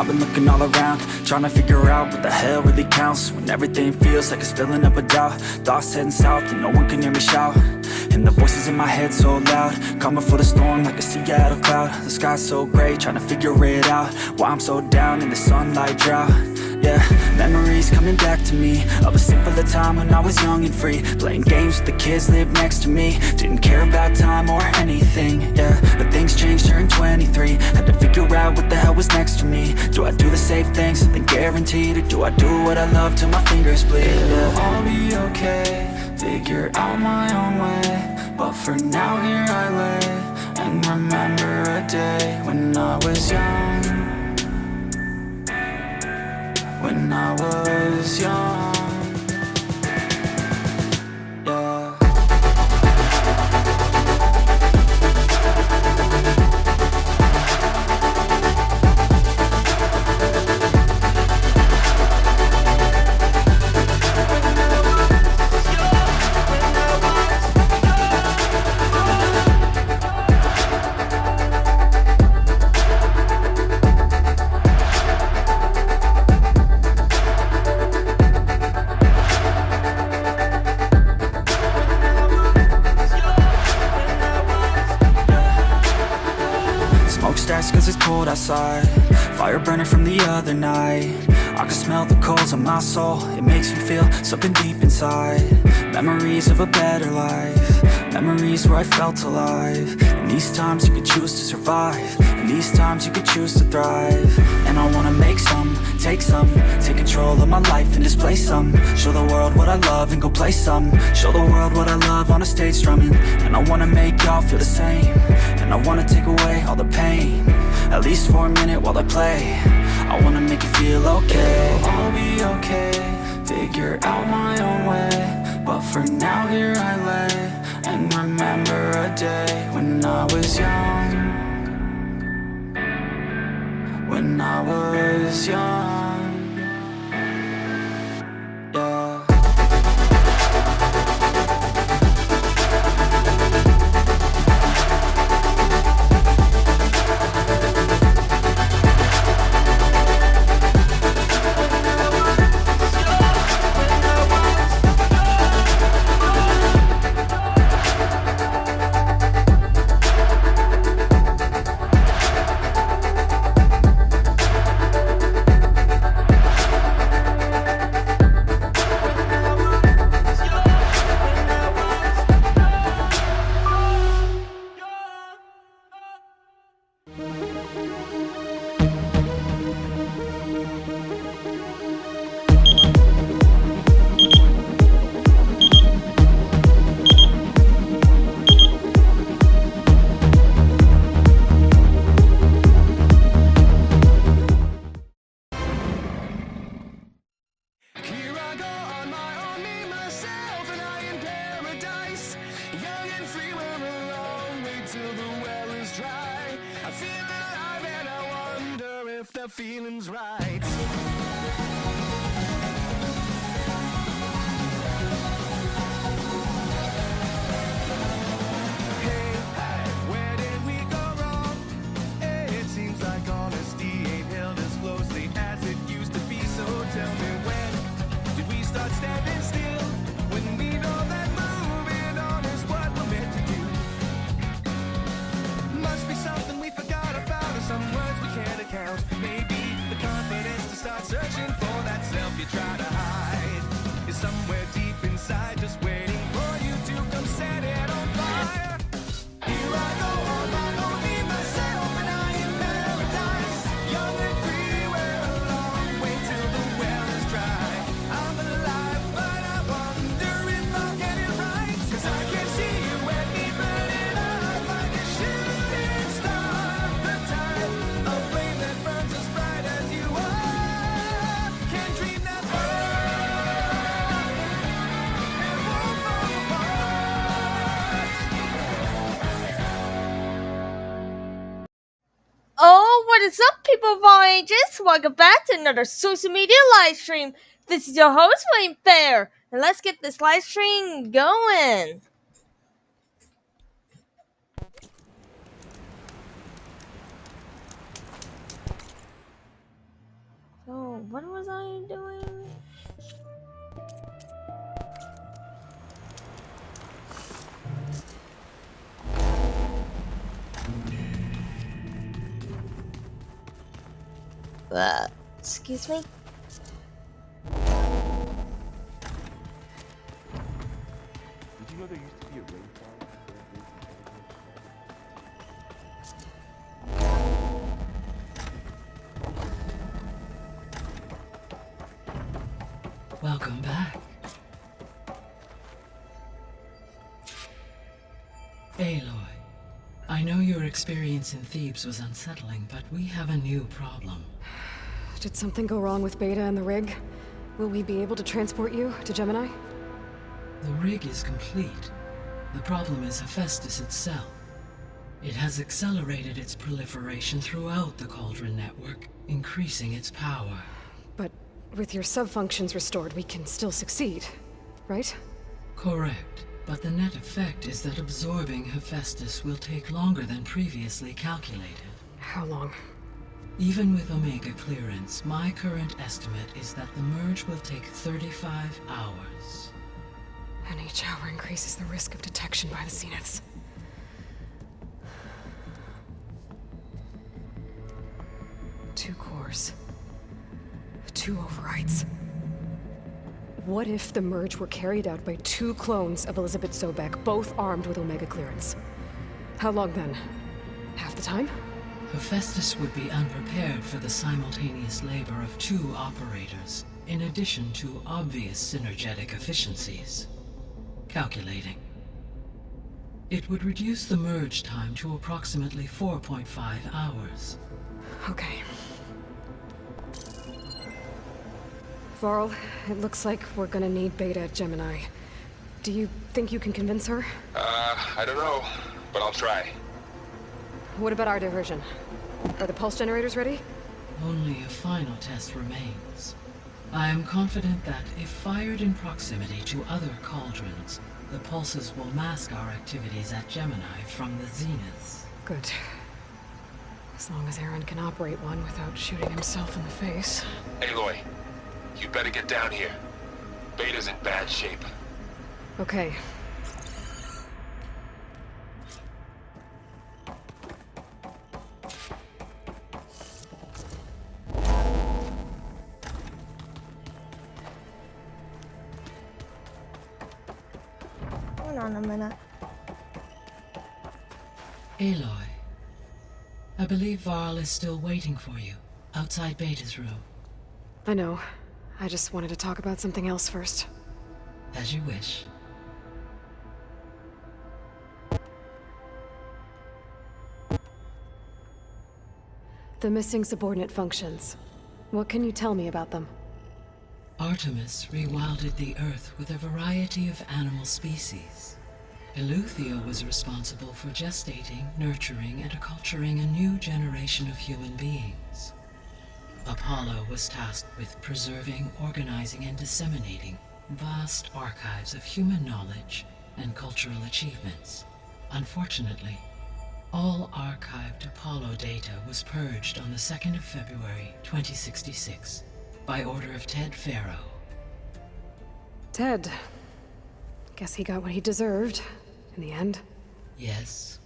I've been looking all around, trying to figure out what the hell really counts, when everything feels like it's filling up a doubt. Thoughts heading south and no one can hear me shout, and the voices in my head so loud, coming for the storm like a Seattle cloud. The sky's so gray, trying to figure it out, why I'm so down in the sunlight drought. Yeah, memories coming back to me of a simpler time when I was young and free, playing games with the kids lived next to me. Didn't care about time or anything, yeah. But things changed, turned 23. Had to figure out what the hell was next for me. Do I do the safe thing, something guaranteed, or do I do what I love till my fingers bleed? It'll all be okay, figure out my own way. But for now here I lay and remember a day when I was young. When I was young, yeah. Smokestacks cause it's cold outside, fire burning from the other night. I can smell the coals on my soul, it makes me feel something deep inside. Memories of a better life, memories where I felt alive. In these times you could choose to survive, in these times you could choose to thrive. And I wanna make some, take control of my life and display some. Show the world what I love and go play some. Show the world what I love on a stage strumming. And I wanna make y'all feel the same, and I wanna take away all the pain, at least for a minute while I play. I wanna make you feel okay. It'll all be okay, figure out my own way. But for now here I lay and remember a day when I was young. When I was young, yeah. The feeling's right. Hey, where did we go wrong? It seems like honesty ain't held as closely as it used to be. So tell me, when did we start standing still? When we know that moving on is what we're meant to do. Must be something we forgot about, or some words we can't account. Maybe the confidence to start searching for that self you try to hide is somewhere deep inside, just waiting for you to come set it on fire. Here I go on my own, me, myself, and I in paradise. Young and free, we're a long way till the well is dry. I'm alive, but I wonder if I'll get it right. 'Cause I can see you and me burning up like a shooting star. The type of flame that burns as bright as you are. Can't dream that burn and won't fall apart. Oh, what is up, people of all ages? Welcome back to another social media live stream. This is your host, Wayne Fair, and let's get this live stream going. what was I doing? Excuse me? Did you know there used to be a rainforest? Welcome back. Aloy, I know your experience in Thebes was unsettling, but we have a new problem. Did something go wrong with Beta and the rig? Will we be able to transport you to Gemini? The rig is complete. The problem is Hephaestus itself. It has accelerated its proliferation throughout the Cauldron network, increasing its power. But with your sub-functions restored, we can still succeed, right? Correct, but the net effect is that absorbing Hephaestus will take longer than previously calculated. How long? Even with Omega clearance, my current estimate is that the merge will take 35 hours. And each hour increases the risk of detection by the Zeniths. Two cores. Two overrides. What if the merge were carried out by two clones of Elizabeth Sobek, both armed with Omega clearance? How long then? Half the time? Hephaestus would be unprepared for the simultaneous labor of two operators, in addition to obvious synergetic efficiencies. Calculating. It would reduce the merge time to approximately 4.5 hours. Okay. Varl, it looks like we're gonna need Beta at Gemini. Do you think you can convince her? I don't know, but I'll try. What about our diversion? Are the pulse generators ready? Only a final test remains. I am confident that if fired in proximity to other cauldrons, the pulses will mask our activities at Gemini from the Zeniths. Good. As long as Aaron can operate one without shooting himself in the face. Aloy, you better get down here. Beta's in bad shape. Okay. Hold on a minute. Aloy, I believe Varl is still waiting for you, outside Beta's room. I know. I just wanted to talk about something else first. As you wish. The missing subordinate functions. What can you tell me about them? Artemis rewilded the Earth with a variety of animal species. Eleuthia was responsible for gestating, nurturing, and acculturating a new generation of human beings. Apollo was tasked with preserving, organizing, and disseminating vast archives of human knowledge and cultural achievements. Unfortunately, all archived Apollo data was purged on the 2nd of February, 2066, by order of Ted Faro. Ted. Guess he got what he deserved, in the end. Yes.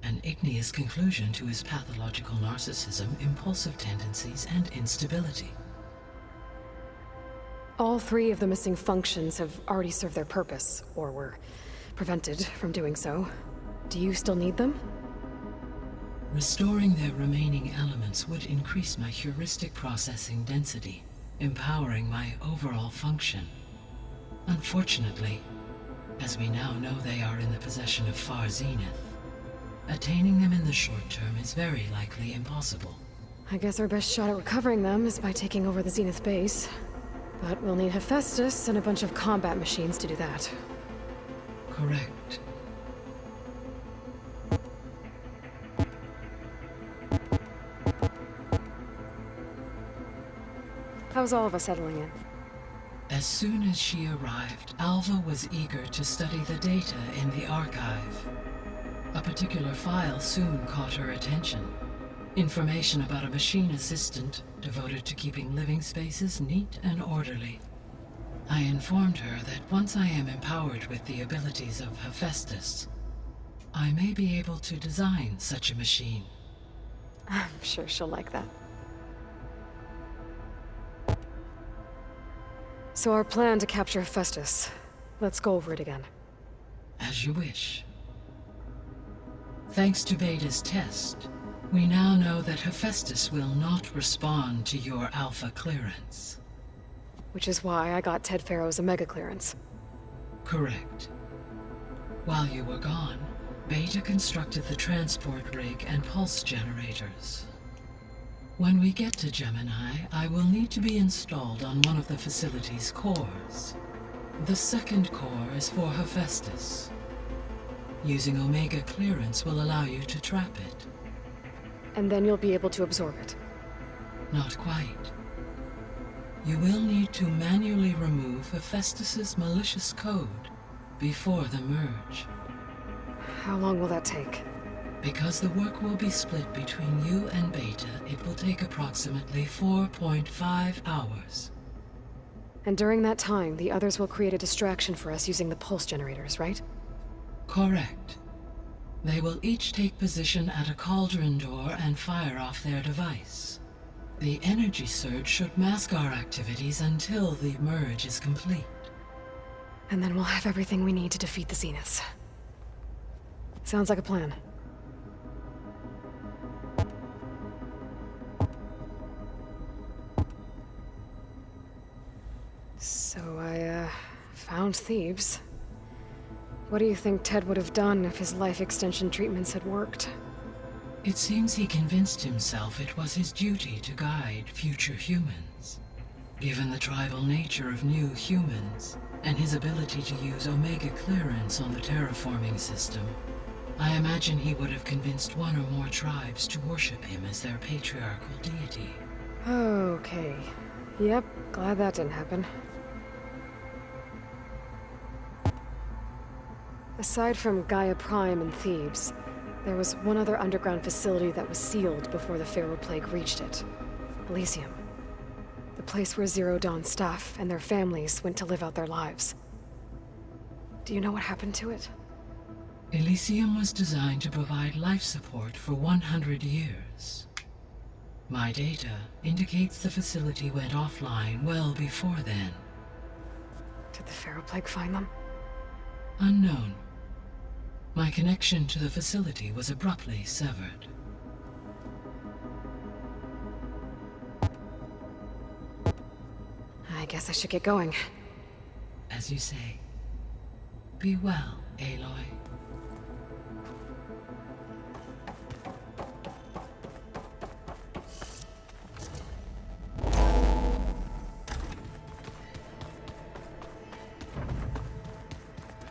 An igneous conclusion to his pathological narcissism, impulsive tendencies, and instability. All three of the missing functions have already served their purpose, or were prevented from doing so. Do you still need them? Restoring their remaining elements would increase my heuristic processing density, empowering my overall function. Unfortunately, as we now know they are in the possession of Far Zenith, attaining them in the short term is very likely impossible. I guess our best shot at recovering them is by taking over the Zenith base. But we'll need Hephaestus and a bunch of combat machines to do that. Correct. How's Alva settling in? As soon as she arrived, Alva was eager to study the data in the archive. A particular file soon caught her attention. Information about a machine assistant devoted to keeping living spaces neat and orderly. I informed her that once I am empowered with the abilities of Hephaestus, I may be able to design such a machine. I'm sure she'll like that. So our plan to capture Hephaestus. Let's go over it again. As you wish. Thanks to Beta's test, we now know that Hephaestus will not respond to your Alpha clearance. Which is why I got Ted Farrow's Omega clearance. Correct. While you were gone, Beta constructed the transport rig and pulse generators. When we get to Gemini, I will need to be installed on one of the facility's cores. The second core is for Hephaestus. Using Omega clearance will allow you to trap it. And then you'll be able to absorb it. Not quite. You will need to manually remove Hephaestus's malicious code before the merge. How long will that take? Because the work will be split between you and Beta, it will take approximately 4.5 hours. And during that time, the others will create a distraction for us using the pulse generators, right? Correct. They will each take position at a cauldron door and fire off their device. The energy surge should mask our activities until the merge is complete. And then we'll have everything we need to defeat the Zeniths. Sounds like a plan. So I, found Thebes. What do you think Ted would have done if his life extension treatments had worked? It seems he convinced himself it was his duty to guide future humans. Given the tribal nature of new humans, and his ability to use Omega clearance on the terraforming system, I imagine he would have convinced one or more tribes to worship him as their patriarchal deity. Okay. Yep, glad that didn't happen. Aside from Gaia Prime and Thebes, there was one other underground facility that was sealed before the Pharaoh Plague reached it. Elysium. The place where Zero Dawn's staff and their families went to live out their lives. Do you know what happened to it? Elysium was designed to provide life support for 100 years. My data indicates the facility went offline well before then. Did the Pharaoh Plague find them? Unknown. My connection to the facility was abruptly severed. I guess I should get going. As you say. Be well, Aloy.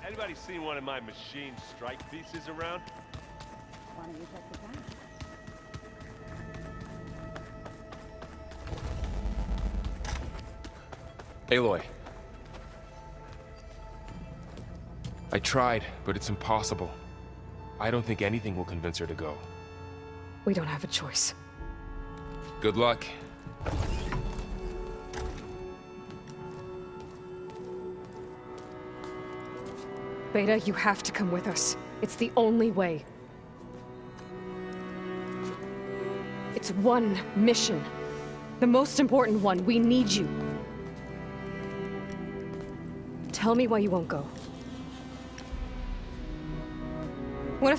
Anybody seen one of my machine strike pieces around? Why don't you check this out? Aloy. I tried, but it's impossible. I don't think anything will convince her to go. We don't have a choice. Good luck. Beta, you have to come with us. It's the only way. It's one mission. The most important one. We need you. Tell me why you won't go. What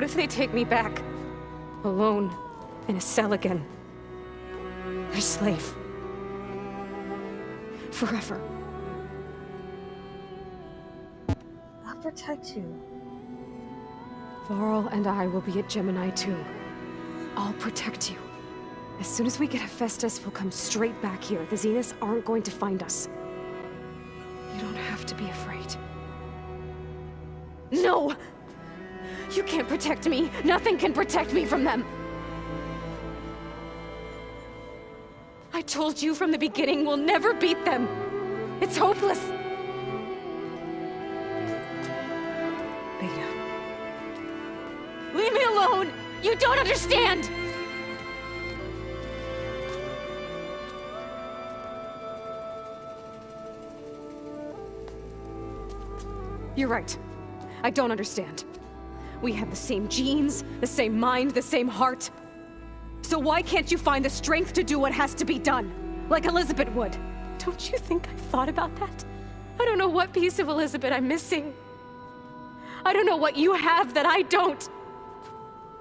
if they take me back? Alone, in a cell again. Their slave. Forever. I'll protect you. Laurel and I will be at Gemini too. I'll protect you. As soon as we get Hephaestus, we'll come straight back here. The Zeniths aren't going to find us. You don't have to be afraid. No! You can't protect me! Nothing can protect me from them! I told you from the beginning we'll never beat them! It's hopeless! Beta. Leave me alone! You don't understand! You're right. I don't understand. We have the same genes, the same mind, the same heart. So why can't you find the strength to do what has to be done? Like Elizabeth would. Don't you think I've thought about that? I don't know what piece of Elizabeth I'm missing. I don't know what you have that I don't.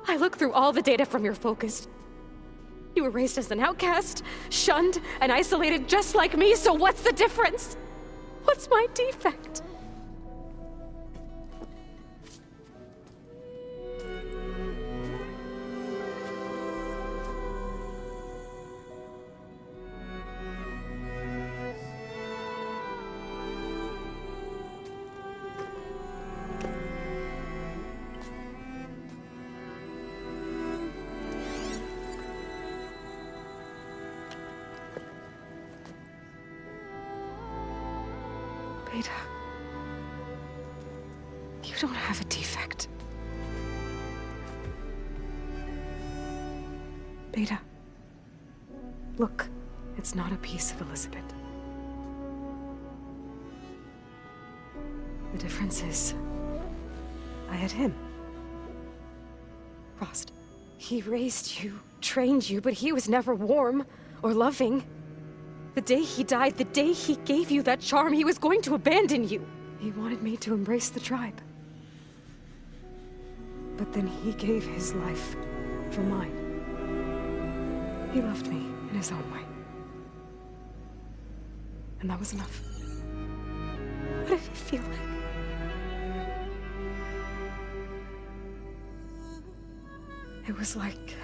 I look through all the data from your focus. You were raised as an outcast, shunned, and isolated just like me, so what's the difference? What's my defect? Beta, you don't have a defect. Beta, look, it's not a piece of Elizabeth. The difference is, I had him. Frost. He raised you, trained you, but he was never warm or loving. The day he died, the day he gave you that charm, he was going to abandon you. He wanted me to embrace the tribe. But then he gave his life for mine. He loved me in his own way. And that was enough. What did it feel like? It was like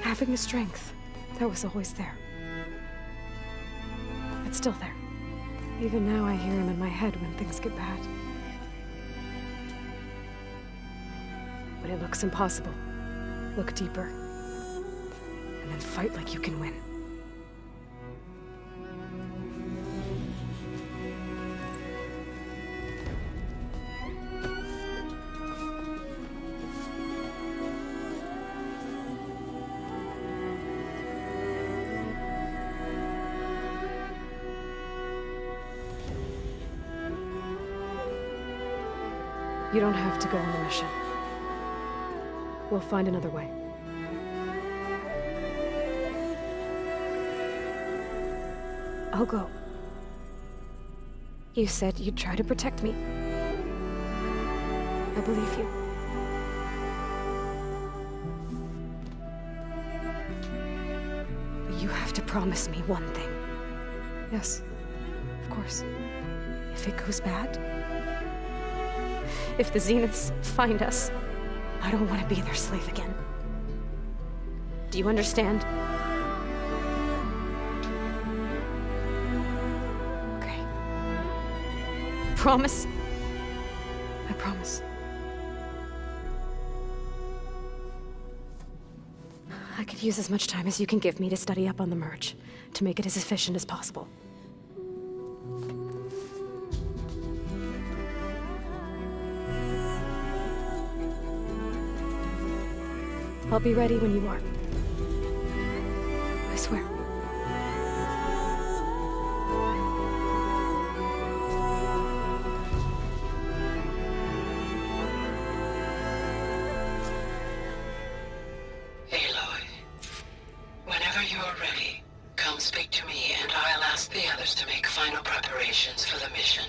having the strength that was always there. It's still there. Even now I hear him in my head when things get bad. But it looks impossible. Look deeper. And then fight like you can win. You don't have to go on the mission. We'll find another way. I'll go. You said you'd try to protect me. I believe you. But you have to promise me one thing. Yes, of course. If it goes bad, if the Zeniths find us, I don't want to be their slave again. Do you understand? Okay. Promise? I promise. I could use as much time as you can give me to study up on the merge, to make it as efficient as possible. I'll be ready when you are. I swear. Aloy, whenever you are ready, come speak to me and I'll ask the others to make final preparations for the mission.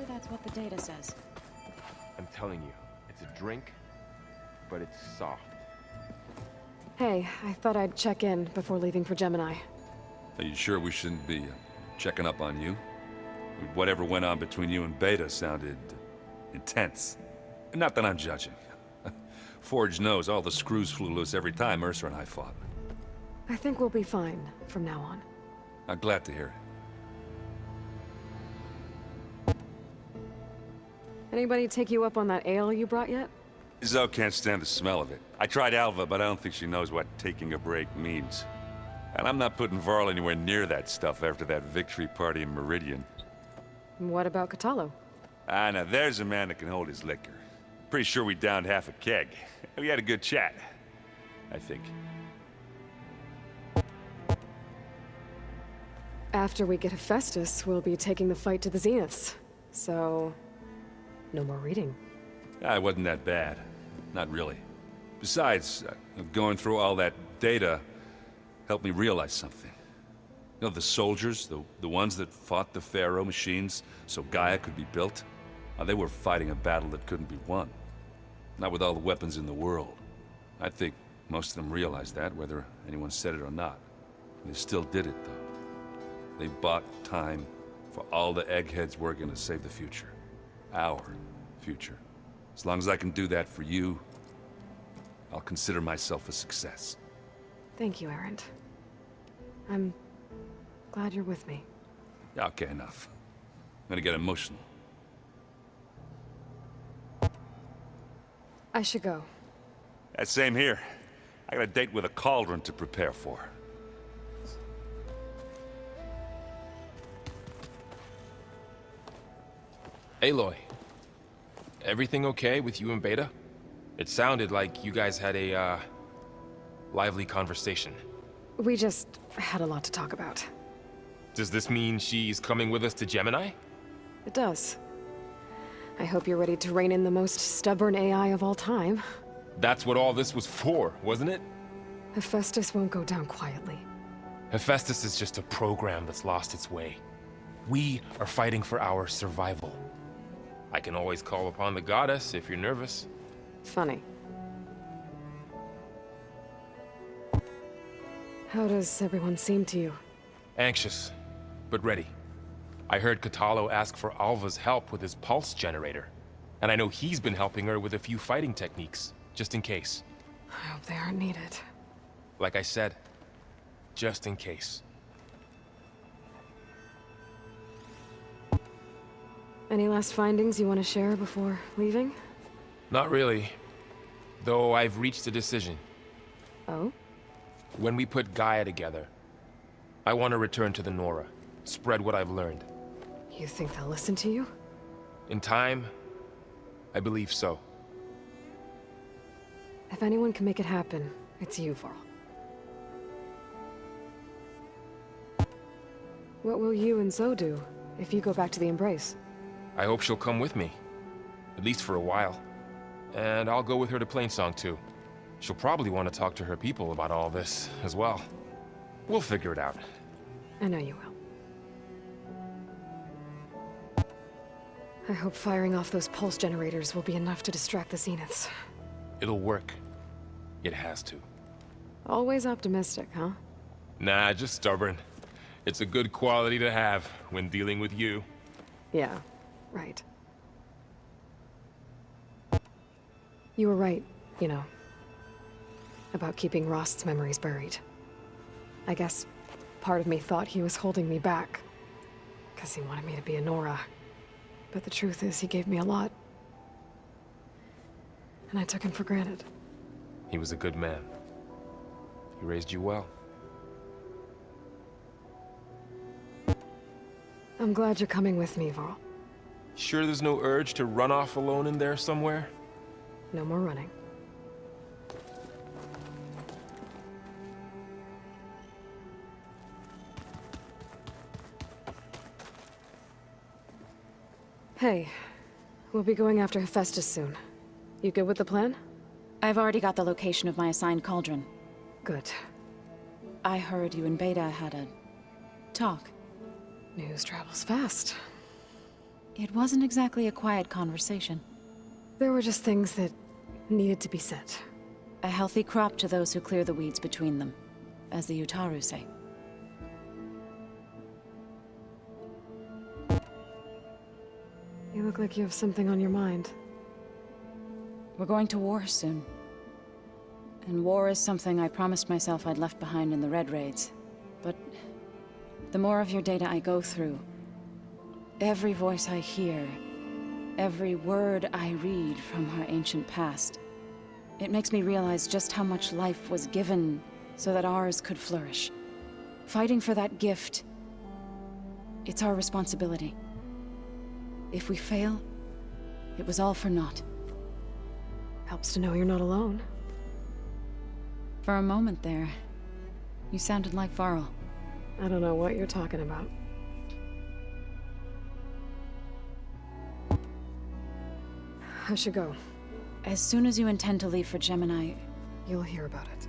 That's what the data says. I'm telling you, it's a drink, but it's soft. Hey, I thought I'd check in before leaving for Gemini. Are you sure we shouldn't be checking up on you? Whatever went on between you and Beta sounded intense. Not that I'm judging. Forge knows all the screws flew loose every time Mercer and I fought. I think we'll be fine from now on. I'm glad to hear it. Anybody take you up on that ale you brought yet? Zoe can't stand the smell of it. I tried Alva, but I don't think she knows what taking a break means. And I'm not putting Varl anywhere near that stuff after that victory party in Meridian. What about Catalo? Ah, now there's a man that can hold his liquor. Pretty sure we downed half a keg. We had a good chat, I think. After we get Hephaestus, we'll be taking the fight to the Zeniths. So, no more reading. Ah, it wasn't that bad. Not really. Besides, going through all that data helped me realize something. You know, the soldiers, the ones that fought the Pharaoh machines so Gaia could be built, they were fighting a battle that couldn't be won. Not with all the weapons in the world. I think most of them realized that, whether anyone said it or not. They still did it, though. They bought time for all the eggheads working to save the future. Our future. As long as I can do that for you, I'll consider myself a success. Thank you, Erend. I'm glad you're with me. Okay, enough. I'm gonna get emotional. I should go. Same here. I got a date with a cauldron to prepare for. Aloy, everything okay with you and Beta? It sounded like you guys had a, lively conversation. We just had a lot to talk about. Does this mean she's coming with us to Gemini? It does. I hope you're ready to rein in the most stubborn AI of all time. That's what all this was for, wasn't it? Hephaestus won't go down quietly. Hephaestus is just a program that's lost its way. We are fighting for our survival. I can always call upon the goddess if you're nervous. Funny. How does everyone seem to you? Anxious, but ready. I heard Catalo ask for Alva's help with his pulse generator. And I know he's been helping her with a few fighting techniques, just in case. I hope they aren't needed. Like I said, just in case. Any last findings you want to share before leaving? Not really. Though I've reached a decision. Oh? When we put Gaia together, I want to return to the Nora. Spread what I've learned. You think they'll listen to you? In time, I believe so. If anyone can make it happen, it's you, Varl. What will you and Zoe do if you go back to the Embrace? I hope she'll come with me. At least for a while. And I'll go with her to Plainsong too. She'll probably want to talk to her people about all this as well. We'll figure it out. I know you will. I hope firing off those pulse generators will be enough to distract the Zeniths. It'll work. It has to. Always optimistic, huh? Nah, just stubborn. It's a good quality to have when dealing with you. Yeah, right. You were right, you know. About keeping Rost's memories buried. I guess part of me thought he was holding me back. Because he wanted me to be a Nora. But the truth is, he gave me a lot. And I took him for granted. He was a good man. He raised you well. I'm glad you're coming with me, Varl. Sure there's no urge to run off alone in there somewhere? No more running. Hey, we'll be going after Hephaestus soon. You good with the plan? I've already got the location of my assigned cauldron. Good. I heard you and Beta had a talk. News travels fast. It wasn't exactly a quiet conversation. There were just things that needed to be said. A healthy crop to those who clear the weeds between them, as the Utaru say. You look like you have something on your mind. We're going to war soon. And war is something I promised myself I'd left behind in the Red Raids. But the more of your data I go through, every voice I hear, every word I read from our ancient past, It makes me realize just how much life was given so that ours could flourish. Fighting for that gift, it's our responsibility. If we fail, it was all for naught. Helps to know you're not alone. For a moment there, you sounded like Varl. I don't know what you're talking about. I should go. As soon as you intend to leave for Gemini, You'll hear about it.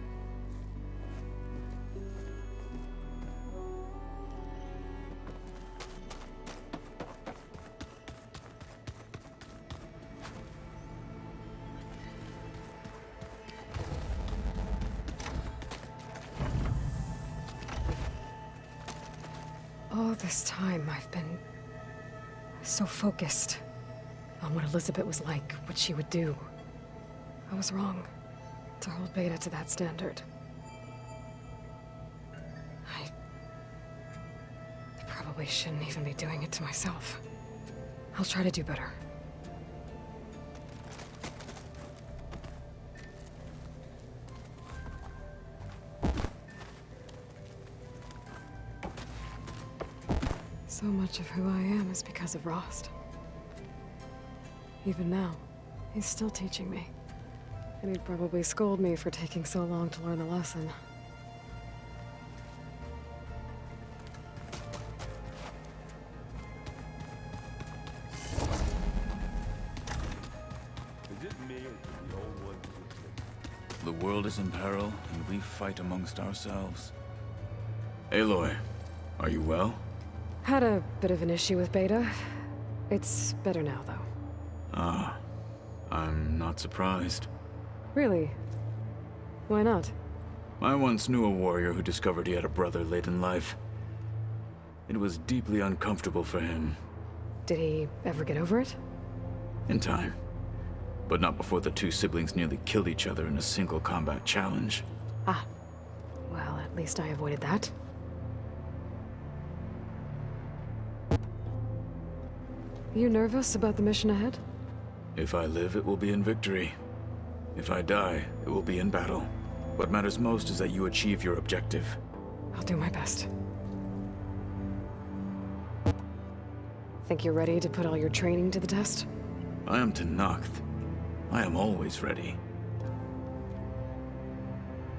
All this time, I've been so focused on what Elizabeth was like, what she would do. I was wrong to hold Beta to that standard. I probably shouldn't even be doing it to myself. I'll try to do better. So much of who I am is because of Rost. Even now, he's still teaching me. And he'd probably scold me for taking so long to learn the lesson. Is it me or did the old ones just The world is in peril, and we fight amongst ourselves. Aloy, are you well? Had a bit of an issue with Beta. It's better now, though. Ah, I'm not surprised. Really? Why not? I once knew a warrior who discovered he had a brother late in life. It was deeply uncomfortable for him. Did he ever get over it? In time. But not before the two siblings nearly killed each other in a single combat challenge. Ah. Well, at least I avoided that. You nervous about the mission ahead? If I live, it will be in victory. If I die, it will be in battle. What matters most is that you achieve your objective. I'll do my best. Think you're ready to put all your training to the test? I am Tenakth. I am always ready.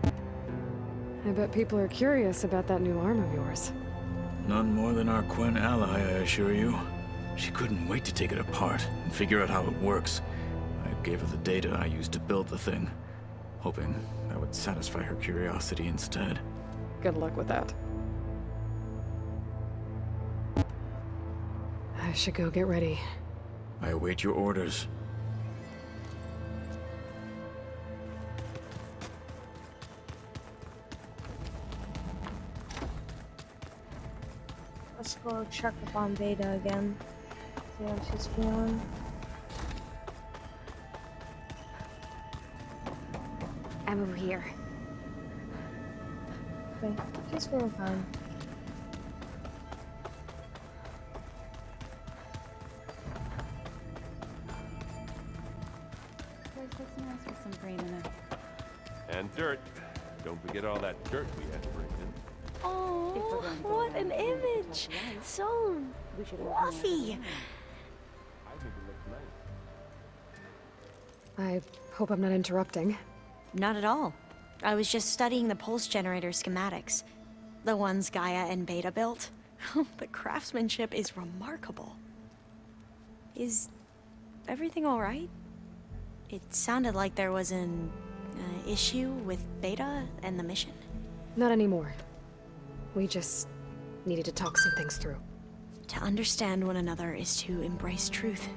I bet people are curious about that new arm of yours. None more than our Quen ally, I assure you. She couldn't wait to take it apart and figure out how it works. I gave her the data I used to build the thing, hoping that would satisfy her curiosity instead. Good luck with that. I should go get ready. I await your orders. Let's go check up on Beta again. See how she's feeling. I'm over here. Okay, she's feeling fine. with some green in it. And dirt. Don't forget all that dirt we had to bring in. Oh, what an image! So fluffy. I think it looks nice. I hope I'm not interrupting. Not at all. I was just studying the pulse generator schematics. The ones Gaia and Beta built. The craftsmanship is remarkable. Is everything alright? It sounded like there was an issue with Beta and the mission. Not anymore. We just needed to talk some things through. To understand one another is to embrace truth.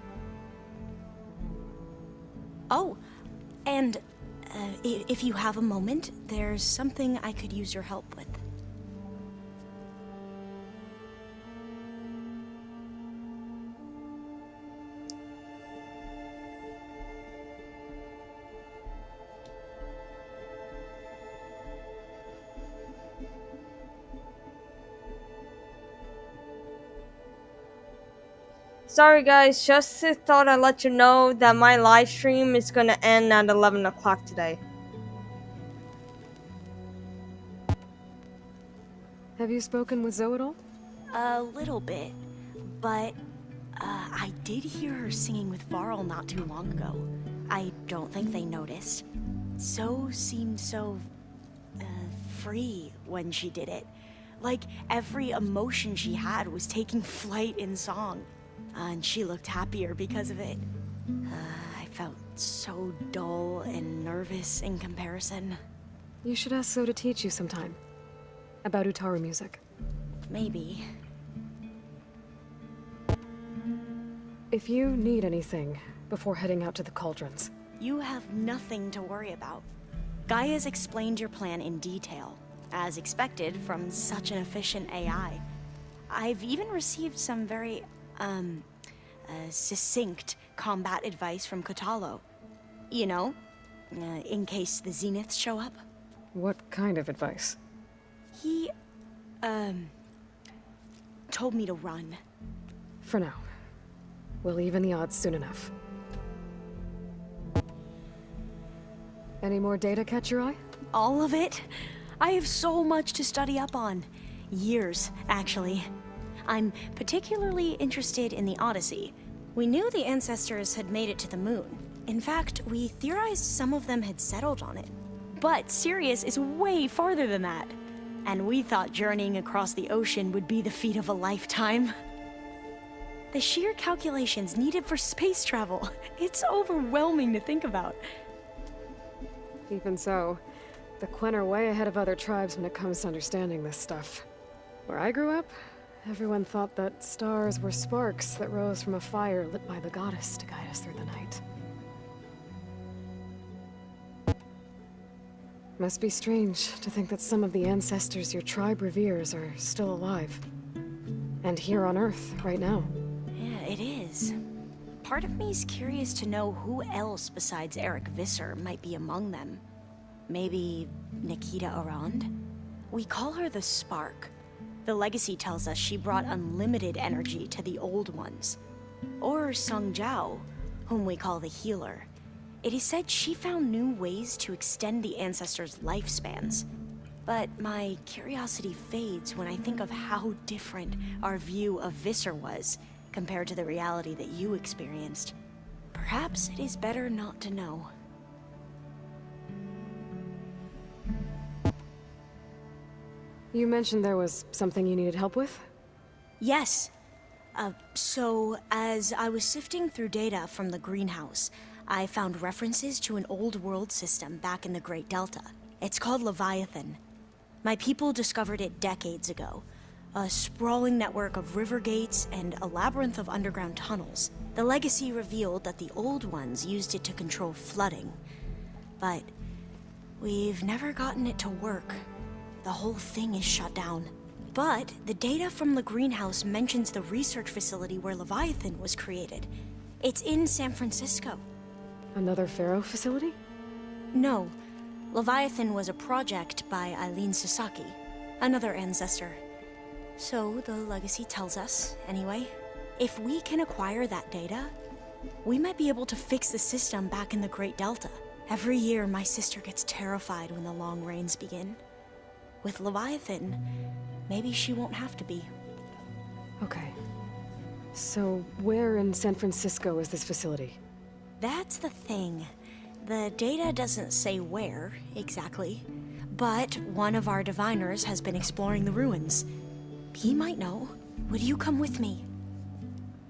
Oh, and if you have a moment, there's something I could use your help with. Sorry guys, just thought I'd let you know that my live stream is gonna end at 11 o'clock today. Have you spoken with Zoe at all? A little bit, but I did hear her singing with Varl not too long ago. I don't think they noticed. Zoe seemed so free when she did it. Like every emotion she had was taking flight in song. And she looked happier because of it. I felt so dull and nervous in comparison. You should ask Zoe to teach you sometime. About Utaru music. Maybe. If you need anything before heading out to the cauldrons. You have nothing to worry about. Gaia's explained your plan in detail, as expected from such an efficient AI. I've even received some very, succinct combat advice from Kotalo. You know, in case the Zeniths show up. What kind of advice? He, told me to run. For now. We'll even the odds soon enough. Any more data catch your eye? All of it? I have so much to study up on. Years, actually. I'm particularly interested in the Odyssey. We knew the ancestors had made it to the moon. In fact, we theorized some of them had settled on it. But Sirius is way farther than that. And we thought journeying across the ocean would be the feat of a lifetime. The sheer calculations needed for space travel, it's overwhelming to think about. Even so, the Quen are way ahead of other tribes when it comes to understanding this stuff. Where I grew up, everyone thought that stars were sparks that rose from a fire lit by the goddess to guide us through the night. Must be strange to think that some of the ancestors your tribe reveres are still alive. And here on Earth, right now. Yeah, it is. Part of me's curious to know who else besides Eric Visser might be among them. Maybe Nikita Arand? We call her the Spark. The legacy tells us she brought unlimited energy to the old ones. Or Sung Jiao, whom we call the Healer. It is said she found new ways to extend the ancestors' lifespans. But my curiosity fades when I think of how different our view of Visser was compared to the reality that you experienced. Perhaps it is better not to know. You mentioned there was something you needed help with? Yes. So, as I was sifting through data from the greenhouse, I found references to an old world system back in the Great Delta. It's called Leviathan. My people discovered it decades ago. A sprawling network of river gates and a labyrinth of underground tunnels. The legacy revealed that the old ones used it to control flooding. But we've never gotten it to work. The whole thing is shut down. But the data from the greenhouse mentions the research facility where Leviathan was created. It's in San Francisco. Another Pharaoh facility? No. Leviathan was a project by Eileen Sasaki, another ancestor. So the legacy tells us, anyway. If we can acquire that data, we might be able to fix the system back in the Great Delta. Every year, my sister gets terrified when the long rains begin. With Leviathan, maybe she won't have to be. Okay. So, where in San Francisco is this facility? That's the thing. The data doesn't say where, exactly. But one of our diviners has been exploring the ruins. He might know. Would you come with me?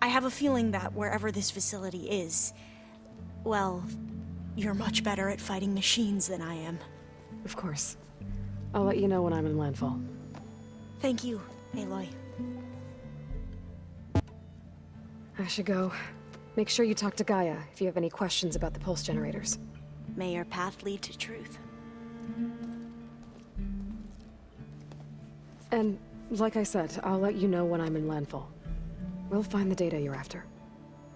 I have a feeling that wherever this facility is, well, you're much better at fighting machines than I am. Of course. I'll let you know when I'm in landfall. Thank you, Aloy. I should go. Make sure you talk to Gaia if you have any questions about the pulse generators. May your path lead to truth. And, like I said, I'll let you know when I'm in landfall. We'll find the data you're after.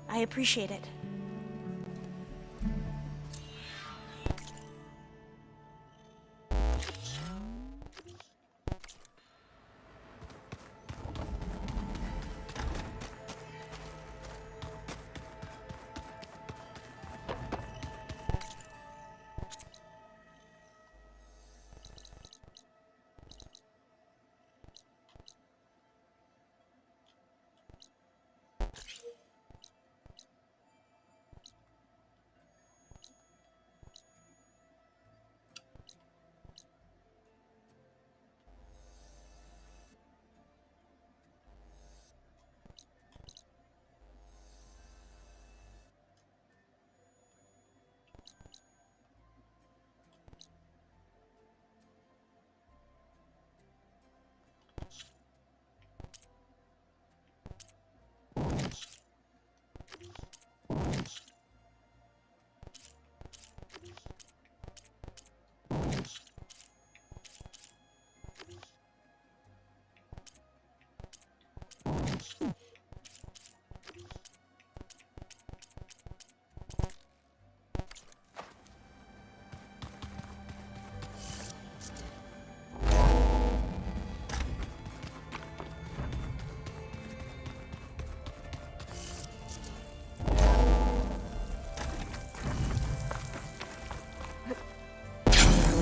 I appreciate it.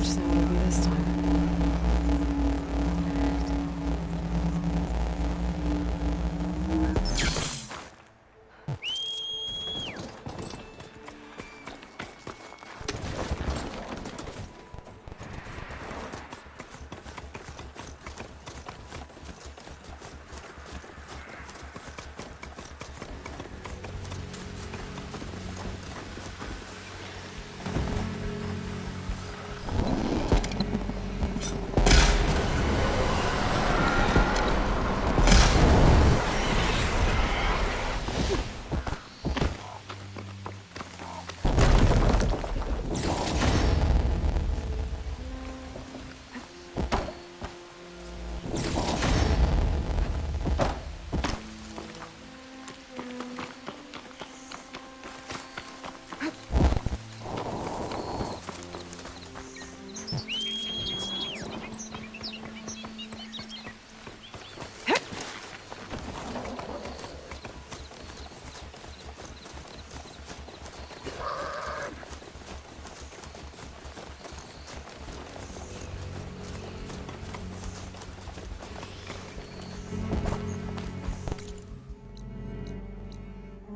much sound it'll be this time.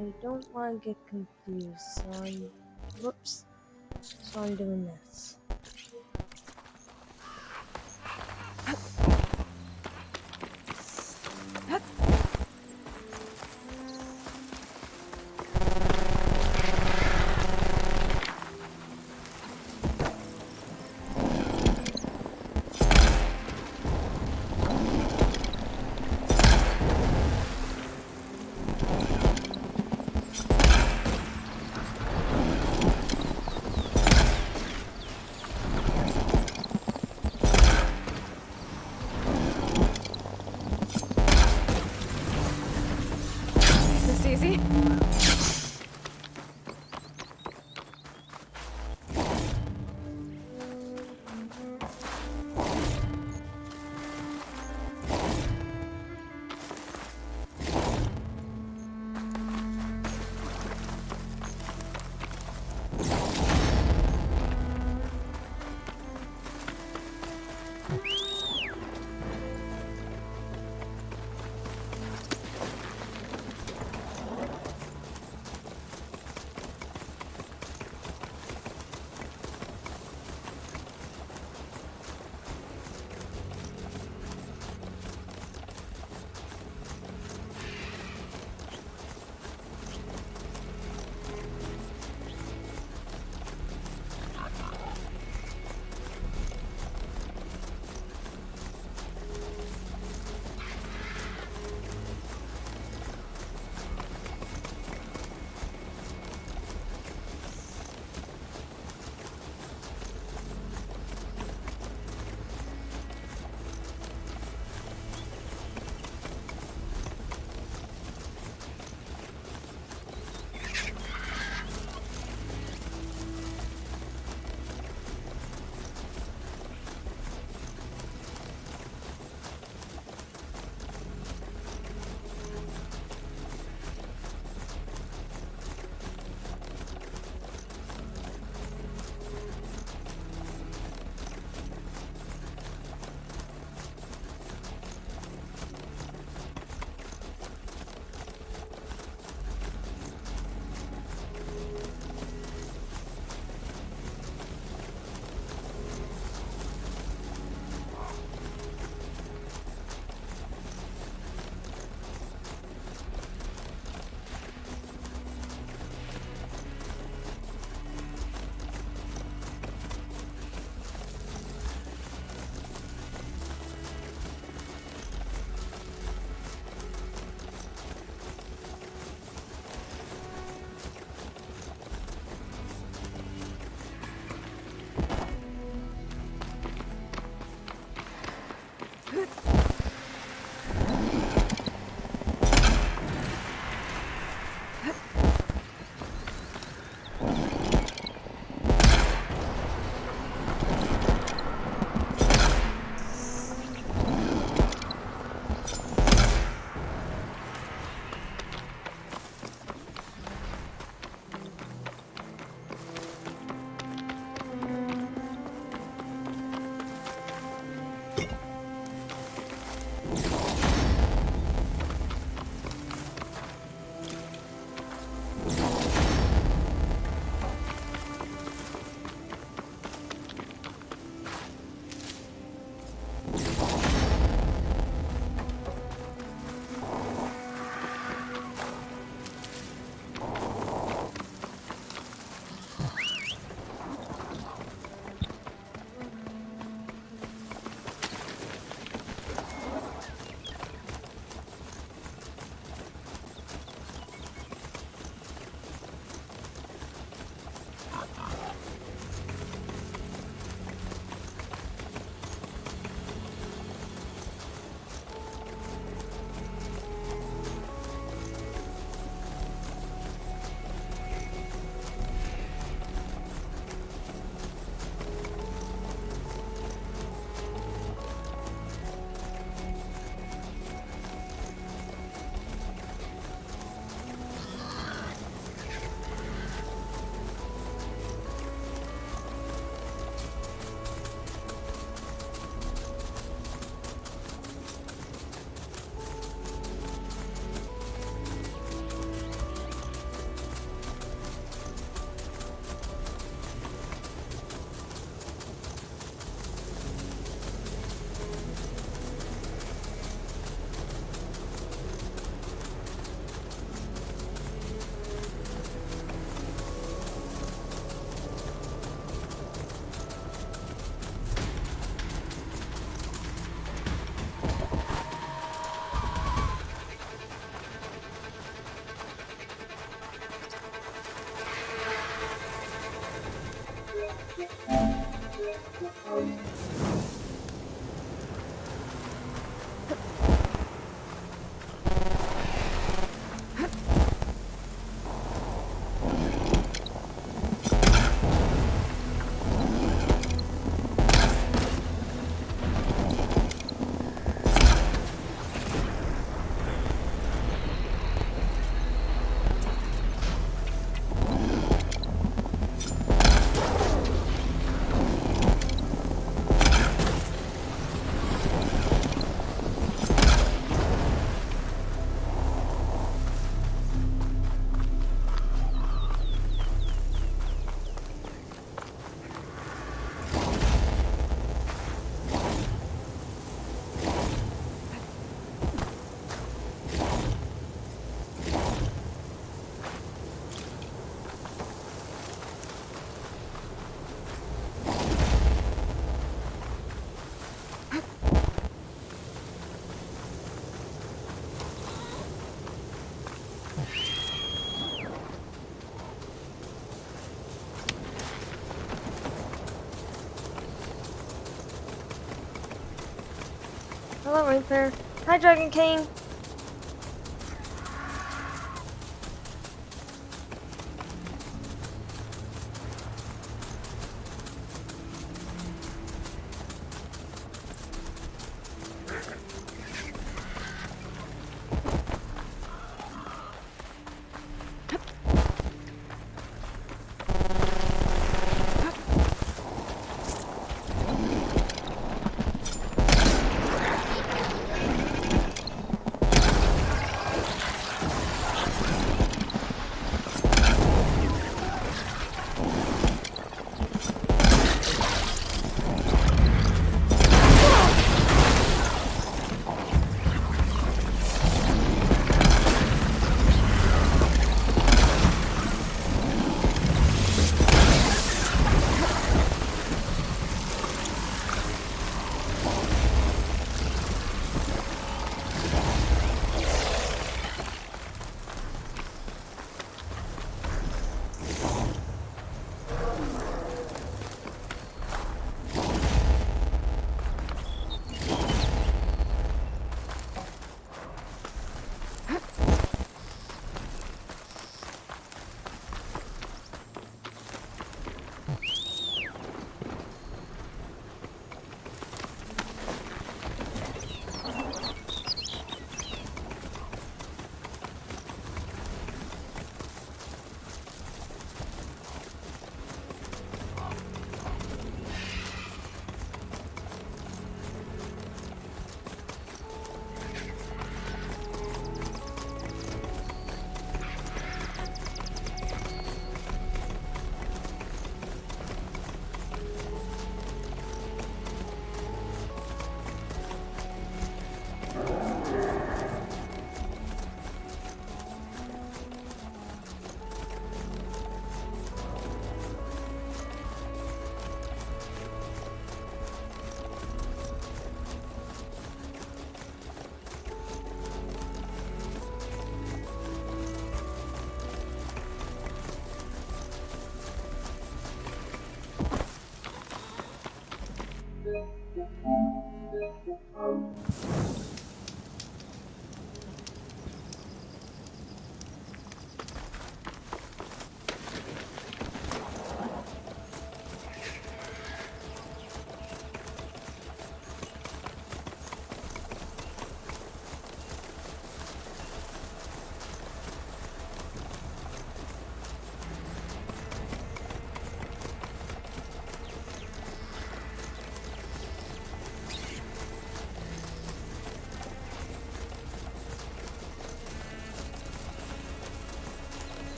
I don't want to get confused, so I'm doing this. Easy? Hello, Reaper. Hi, Dragon King.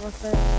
with it.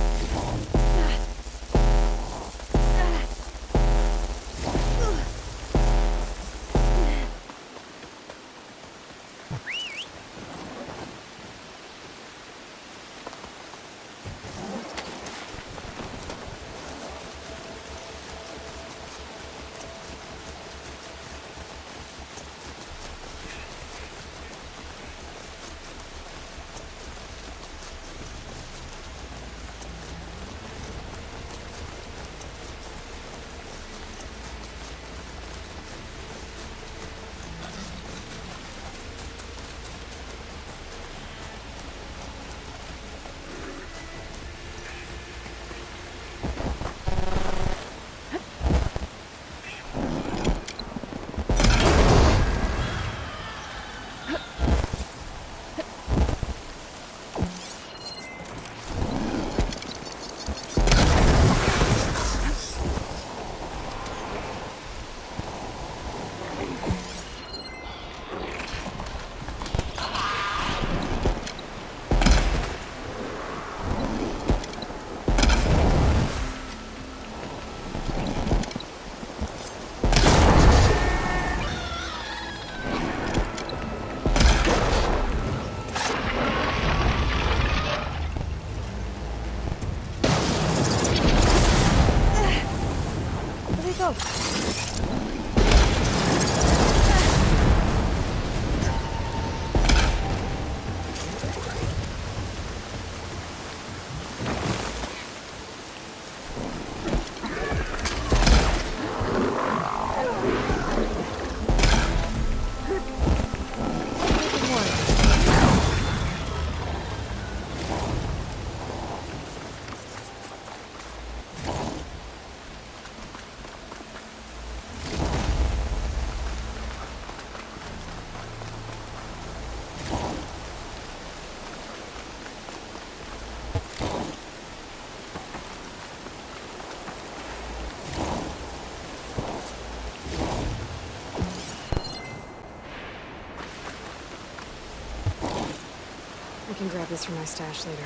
I can grab this from my stash later.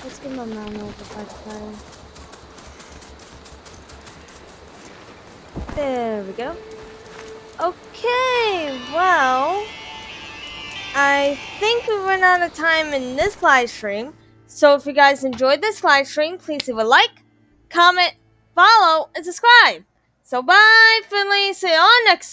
Let's give my mom a butterfly. There we go. Okay, well, I think we ran out of time in this live stream. So if you guys enjoyed this live stream, please leave a like, comment, follow, and subscribe. So bye, Finley. See you on next